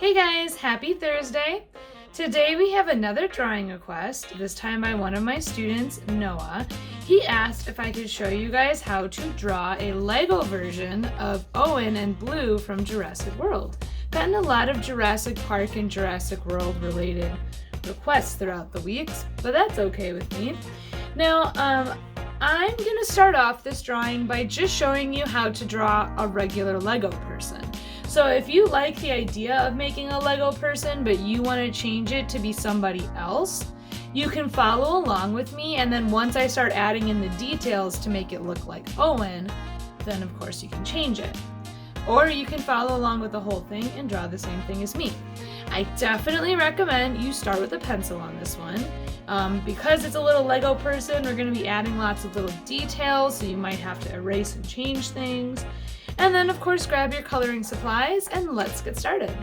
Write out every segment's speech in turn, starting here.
Hey guys, happy Thursday! Today we have another drawing request, this time by one of my students, Noah. He asked if I could show you guys how to draw a Lego version of Owen and Blue from Jurassic World. Gotten a lot of Jurassic Park and Jurassic World related requests throughout the weeks, but that's okay with me. Now, I'm gonna start off this drawing by just showing you how to draw a regular Lego person. So if you like the idea of making a Lego person, but you want to change it to be somebody else, you can follow along with me, and then once I start adding in the details to make it look like Owen, then of course you can change it. Or you can follow along with the whole thing and draw the same thing as me. I definitely recommend you start with a pencil on this one. Because it's a little Lego person, we're going to be adding lots of little details, so you might have to erase and change things. And then of course grab your coloring supplies and let's get started.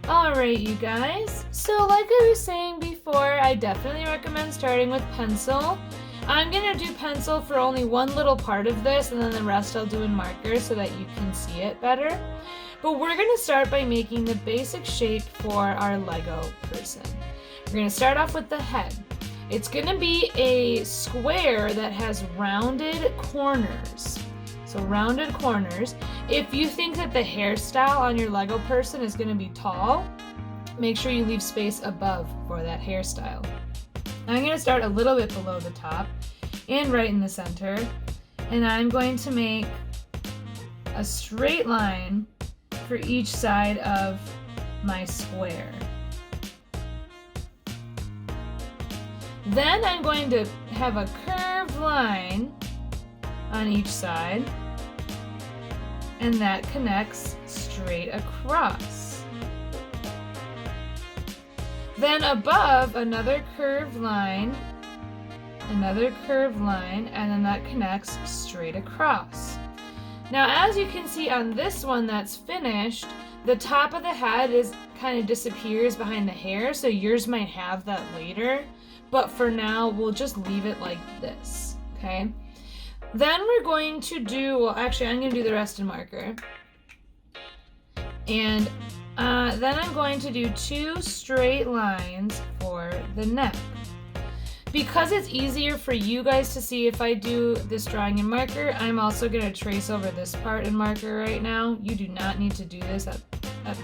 Alright you guys, so like I was saying before, I definitely recommend starting with pencil. I'm going to do pencil for only one little part of this, and then the rest I'll do in marker so that you can see it better. But we're going to start by making the basic shape for our Lego person. We're going to start off with the head. It's going to be a square that has rounded corners. So rounded corners. If you think that the hairstyle on your Lego person is going to be tall, make sure you leave space above for that hairstyle. I'm going to start a little bit below the top and right in the center, and I'm going to make a straight line for each side of my square. Then I'm going to have a curved line on each side, and that connects straight across. Then above, another curved line, and then that connects straight across. Now as you can see on this one that's finished, the top of the head kind of disappears behind the hair, so yours might have that later, but for now we'll just leave it like this, okay? Then we're going to do, well actually I'm going to do the rest in marker. And then I'm going to do two straight lines for the neck. Because it's easier for you guys to see if I do this drawing in marker, I'm also going to trace over this part in marker right now. You do not need to do this at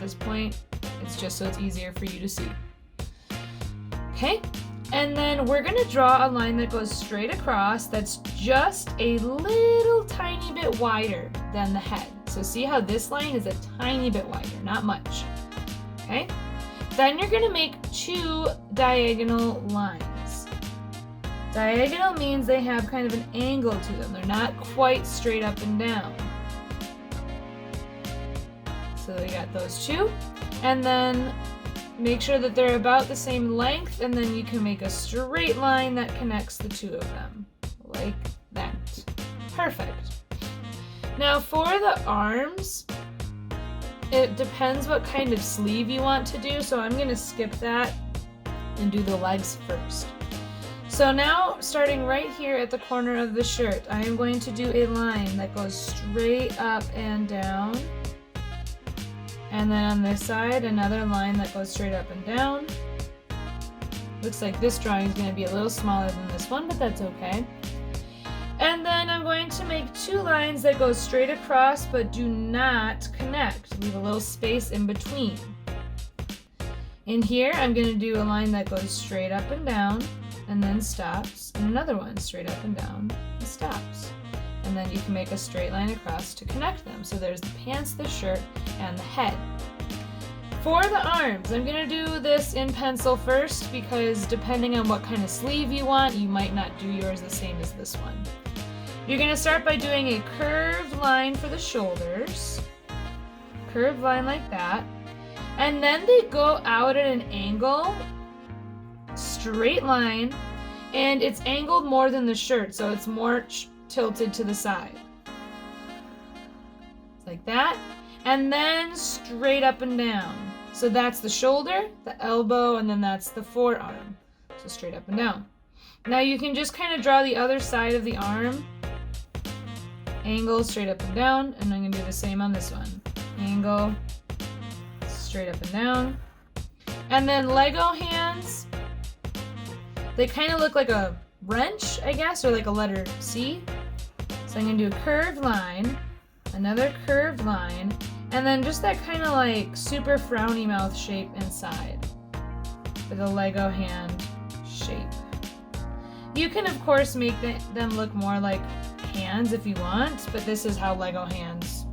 this point. It's just so it's easier for you to see. Okay? And then we're going to draw a line that goes straight across that's just a little tiny bit wider than the head. So see how this line is a tiny bit wider, not much. Okay? Then you're going to make two diagonal lines. Diagonal means they have kind of an angle to them. They're not quite straight up and down. So we got those two. And then make sure that they're about the same length, and then you can make a straight line that connects the two of them, like that. Perfect. Now for the arms, it depends what kind of sleeve you want to do, so I'm going to skip that and do the legs first. So now, starting right here at the corner of the shirt, I am going to do a line that goes straight up and down. And then on this side, another line that goes straight up and down. Looks like this drawing is going to be a little smaller than this one, but that's okay. And then I'm going to make two lines that go straight across but do not connect. Leave a little space in between. In here, I'm going to do a line that goes straight up and down and then stops, and another one straight up and down and stops. And then you can make a straight line across to connect them. So there's the pants, the shirt, and the head. For the arms, I'm going to do this in pencil first because depending on what kind of sleeve you want, you might not do yours the same as this one. You're going to start by doing a curved line for the shoulders. Curved line like that. And then they go out at an angle, straight line, and it's angled more than the shirt, so it's more tilted to the side. Like that. And then straight up and down. So that's the shoulder, the elbow, and then that's the forearm. So straight up and down. Now you can just kind of draw the other side of the arm. Angle, straight up and down, and I'm going to do the same on this one. Angle, straight up and down. And then Lego hands, they kind of look like a wrench, I guess, or like a letter C. So I'm gonna do a curved line, another curved line, and then just that kind of like super frowny mouth shape inside with a Lego hand shape. You can of course make them look more like hands if you want, but this is how Lego hands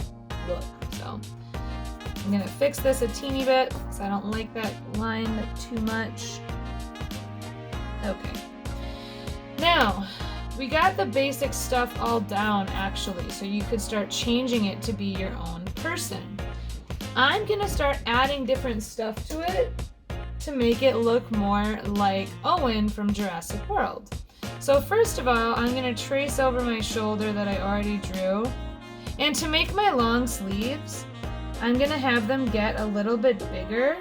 look. So I'm gonna fix this a teeny bit because I don't like that line too much. Okay. Now, we got the basic stuff all down actually, so you could start changing it to be your own person. I'm gonna start adding different stuff to it to make it look more like Owen from Jurassic World. So first of all, I'm gonna trace over my shoulder that I already drew. And to make my long sleeves, I'm gonna have them get a little bit bigger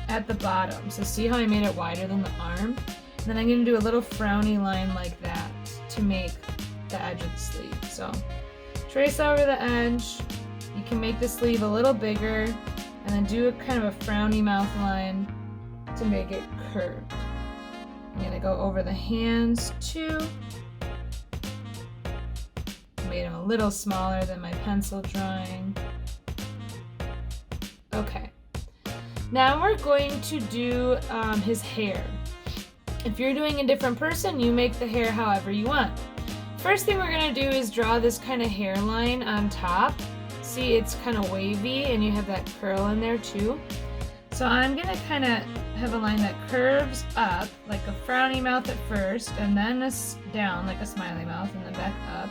at the bottom. So see how I made it wider than the arm? And then I'm gonna do a little frowny line like that to make the edge of the sleeve. So trace over the edge. You can make the sleeve a little bigger and then do a kind of a frowny mouth line to make it curved. I'm gonna go over the hands too. Made them a little smaller than my pencil drawing. Okay. Now we're going to do his hair. If you're doing a different person, you make the hair however you want. First thing we're gonna do is draw this kind of hairline on top. See, it's kind of wavy and you have that curl in there too. So I'm gonna kind of have a line that curves up like a frowny mouth at first and then down like a smiley mouth and then back up.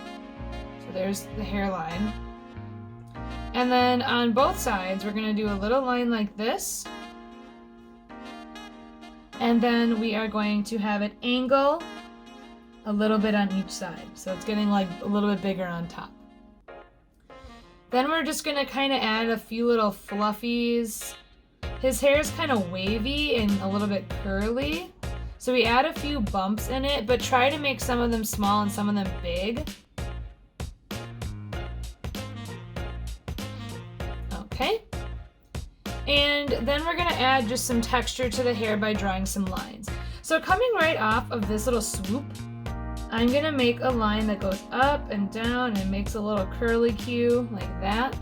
So there's the hairline. And then on both sides, we're gonna do a little line like this. And then we are going to have it angle a little bit on each side. So it's getting like a little bit bigger on top. Then we're just gonna kind of add a few little fluffies. His hair is kind of wavy and a little bit curly. So we add a few bumps in it, but try to make some of them small and some of them big. Okay. And then we're gonna add just some texture to the hair by drawing some lines. So coming right off of this little swoop, I'm gonna make a line that goes up and down and makes a little curly cue like that.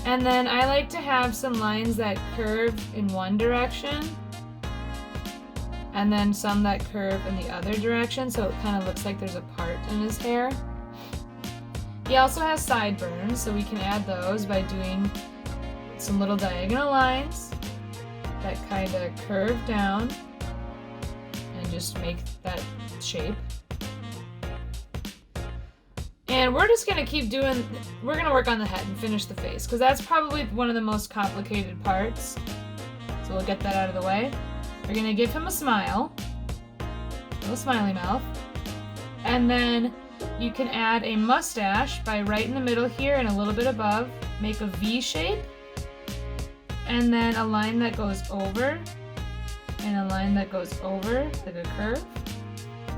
And then I like to have some lines that curve in one direction and then some that curve in the other direction, so it kind of looks like there's a part in his hair. He also has sideburns, so we can add those by doing some little diagonal lines that kind of curve down and just make that shape. And we're just gonna keep doing, we're gonna work on the head and finish the face because that's probably one of the most complicated parts. So we'll get that out of the way. We're gonna give him a smile, a little smiley mouth. And then you can add a mustache by right in the middle here and a little bit above, make a V shape. And then a line that goes over, and a line that goes over, like a curve.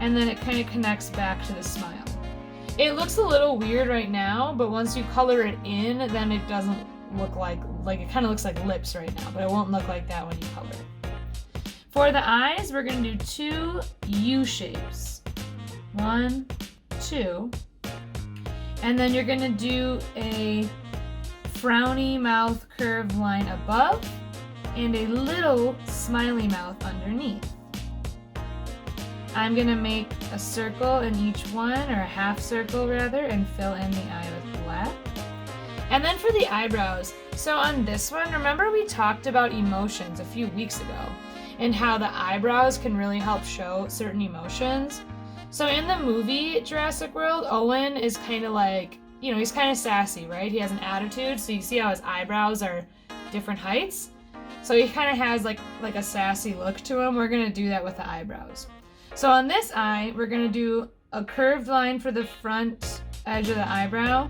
And then it kind of connects back to the smile. It looks a little weird right now, but once you color it in, then it doesn't look like it kind of looks like lips right now, but it won't look like that when you color it. For the eyes, we're gonna do 2 U shapes. 1, 2. And then you're gonna do a frowny mouth curved line above and a little smiley mouth underneath. I'm gonna make a circle in each one, or a half circle rather, and fill in the eye with black. And then for the eyebrows, so on this one, remember we talked about emotions a few weeks ago and how the eyebrows can really help show certain emotions. So in the movie Jurassic World, Owen is kind of like, you know, he's kind of sassy, right? He has an attitude, so you see how his eyebrows are different heights. So he kind of has like a sassy look to him. We're gonna do that with the eyebrows. So on this eye, we're gonna do a curved line for the front edge of the eyebrow.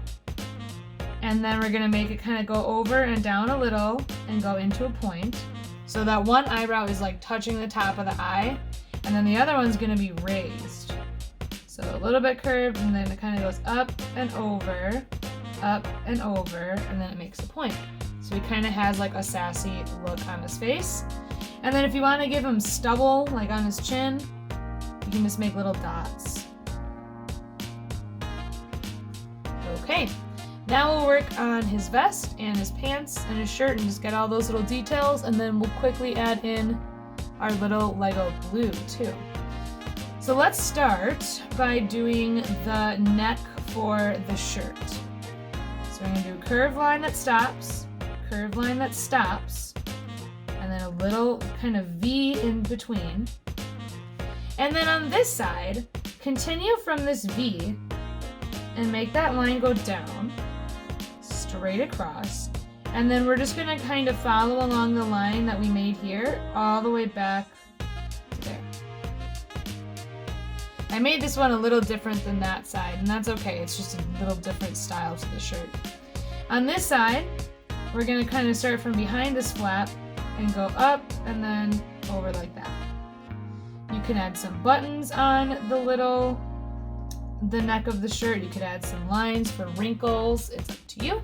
And then we're gonna make it kind of go over and down a little and go into a point. So that one eyebrow is like touching the top of the eye, and then the other one's gonna be raised. So a little bit curved, and then it kind of goes up and over, and then it makes a point. So he kind of has like a sassy look on his face. And then if you want to give him stubble, like on his chin, you can just make little dots. Okay, now we'll work on his vest and his pants and his shirt and just get all those little details, and then we'll quickly add in our little Lego blue too. So let's start by doing the neck for the shirt. So we're going to do a curved line that stops, curved line that stops, and then a little kind of V in between. And then on this side, continue from this V and make that line go down, straight across. And then we're just gonna kind of follow along the line that we made here, all the way back to there. I made this one a little different than that side, and that's okay. It's just a little different style to the shirt. On this side, we're gonna kind of start from behind this flap and go up and then over like that. You can add some buttons on the neck of the shirt. You could add some lines for wrinkles. It's up to you.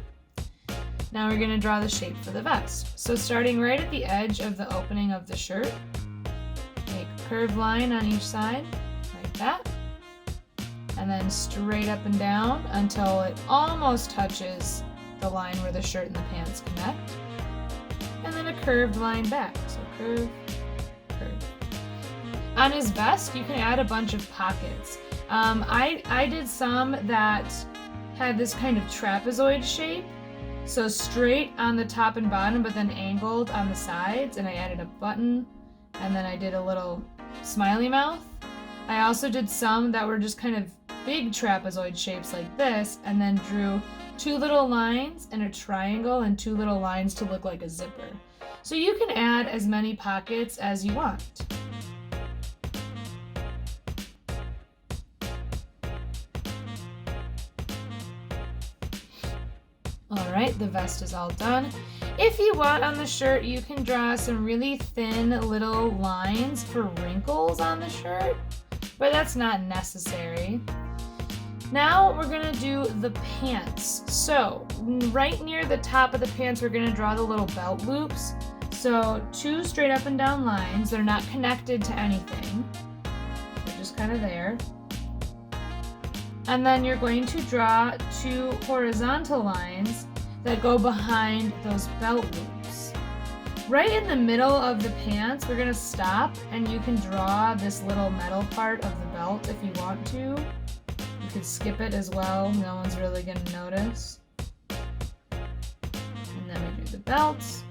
Now we're going to draw the shape for the vest. So starting right at the edge of the opening of the shirt, make a curved line on each side like that, and then straight up and down until it almost touches the line where the shirt and the pants connect, and then a curved line back. So curve, curve. On his vest, you can add a bunch of pockets. I did some that had this kind of trapezoid shape, so straight on the top and bottom, but then angled on the sides, and I added a button, and then I did a little smiley mouth. I also did some that were just kind of big trapezoid shapes like this, and then drew two little lines and a triangle and two little lines to look like a zipper. So you can add as many pockets as you want. Alright, the vest is all done. If you want on the shirt, you can draw some really thin little lines for wrinkles on the shirt, but that's not necessary. Now we're going to do the pants. So right near the top of the pants, we're going to draw the little belt loops. So two straight up and down lines. They're not connected to anything. They're just kind of there. And then you're going to draw two horizontal lines that go behind those belt loops. Right in the middle of the pants, we're gonna stop, and you can draw this little metal part of the belt if you want to. You could skip it as well, no one's really gonna notice. And then we do the belts.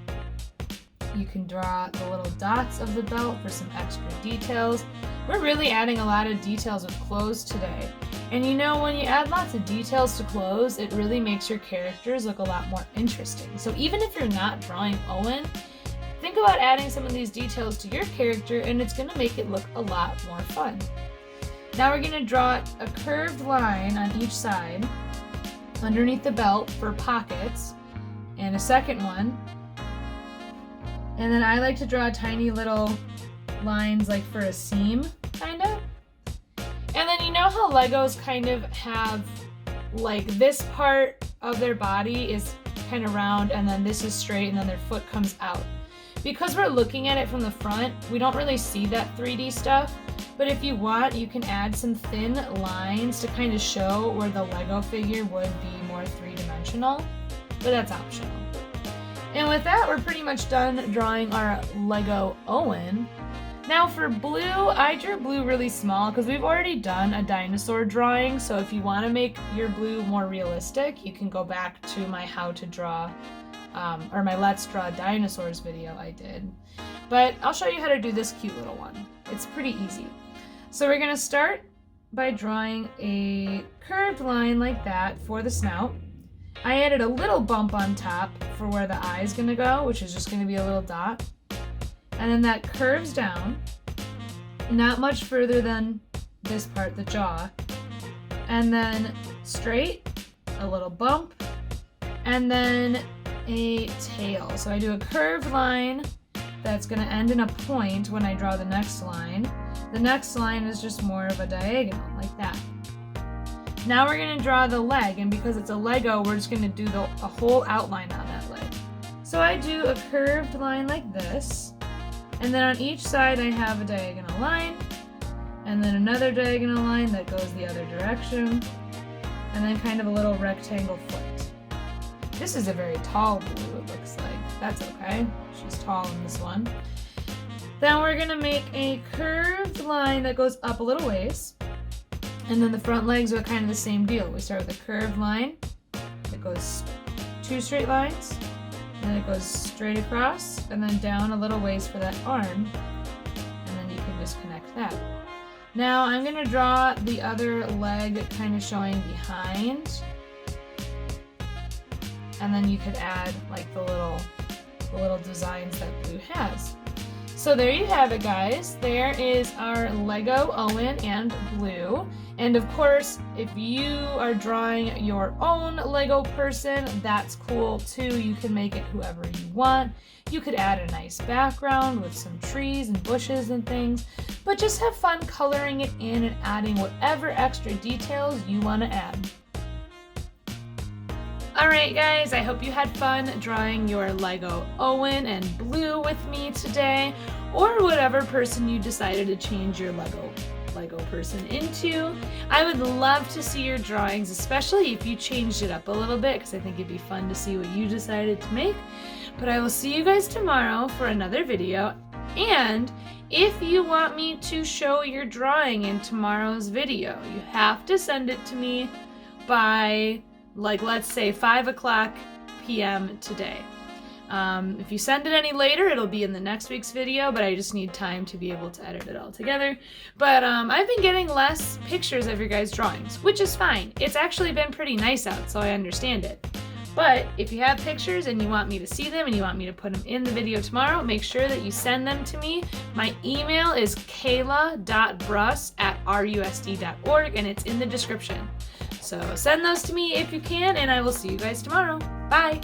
You can draw the little dots of the belt for some extra details. We're really adding a lot of details with clothes today. And you know, when you add lots of details to clothes, it really makes your characters look a lot more interesting. So even if you're not drawing Owen, think about adding some of these details to your character, and it's going to make it look a lot more fun. Now we're going to draw a curved line on each side underneath the belt for pockets, and a second one. And then I like to draw tiny little lines like for a seam, kind of. And then you know how Legos kind of have, like, this part of their body is kind of round, and then this is straight, and then their foot comes out. Because we're looking at it from the front, we don't really see that 3D stuff, but if you want, you can add some thin lines to kind of show where the Lego figure would be more three-dimensional, but that's optional. And with that, we're pretty much done drawing our Lego Owen. Now for blue, I drew blue really small because we've already done a dinosaur drawing, so if you want to make your blue more realistic, you can go back to my how to draw, or my let's draw dinosaurs video I did. But I'll show you how to do this cute little one. It's pretty easy. So we're going to start by drawing a curved line like that for the snout. I added a little bump on top for where the eye is going to go, which is just going to be a little dot. And then that curves down, not much further than this part, the jaw. And then straight, a little bump, and then a tail. So I do a curved line that's going to end in a point when I draw the next line. The next line is just more of a diagonal, like that. Now we're going to draw the leg, and because it's a Lego, we're just going to do a whole outline on that leg. So I do a curved line like this, and then on each side I have a diagonal line, and then another diagonal line that goes the other direction, and then kind of a little rectangle foot. This is a very tall blue, it looks like. That's okay. She's tall in this one. Then we're gonna make a curved line that goes up a little ways. And then the front legs are kind of the same deal. We start with a curved line that goes 2 straight lines, and then it goes straight across, and then down a little ways for that arm, and then you can just connect that. Now I'm gonna draw the other leg kind of showing behind, and then you could add like the little designs that blue has. So there you have it, guys. There is our Lego Owen and Blue. And of course, if you are drawing your own Lego person, that's cool too. You can make it whoever you want. You could add a nice background with some trees and bushes and things, but just have fun coloring it in and adding whatever extra details you want to add. Alright guys, I hope you had fun drawing your Lego Owen and Blue with me today, or whatever person you decided to change your Lego person into. I would love to see your drawings, especially if you changed it up a little bit, because I think it'd be fun to see what you decided to make. But I will see you guys tomorrow for another video, and if you want me to show your drawing in tomorrow's video, you have to send it to me by, like, let's say 5 p.m. today. If you send it any later, it'll be in the next week's video, but I just need time to be able to edit it all together. But I've been getting less pictures of your guys' drawings, which is fine. It's actually been pretty nice out, so I understand it. But if you have pictures and you want me to see them and you want me to put them in the video tomorrow, make sure that you send them to me. My email is kayla.bruss@rusd.org, and it's in the description. So send those to me if you can, and I will see you guys tomorrow. Bye!